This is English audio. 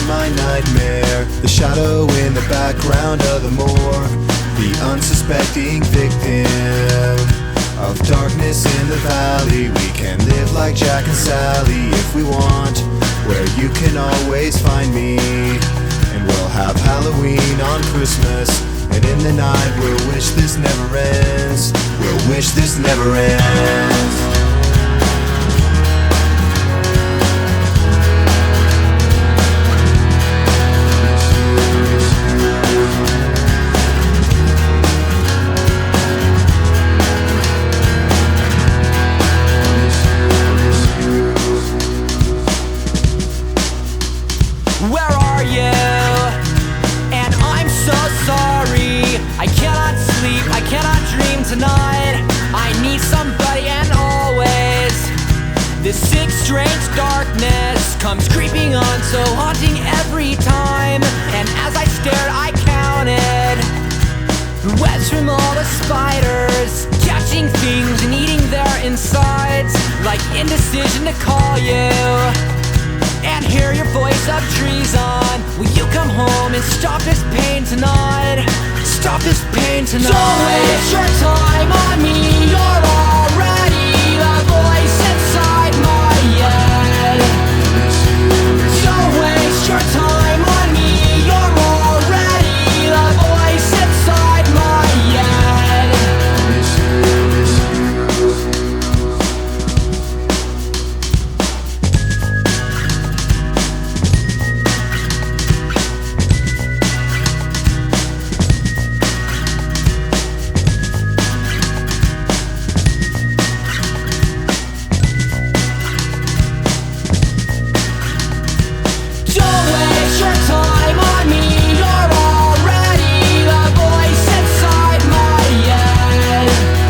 my nightmare, the shadow in the background of the morgue, the unsuspecting victim of darkness in the valley. We can live like Jack and Sally if we want, where you can always find me. And we'll have Halloween on Christmas, and in the night we'll wish this never ends. We'll wish this never ends. Where are you? And I'm so sorry. I cannot sleep, I cannot dream tonight. I need somebody, and always this sick, strange darkness comes creeping on, so haunting every time. And as I stared, I counted webs from all the spiders, catching things and eating their insides, like indecision to call you and hear your voice of treason. Will you come home and stop this pain tonight? Stop this pain tonight. Don't waste your time on me, you're all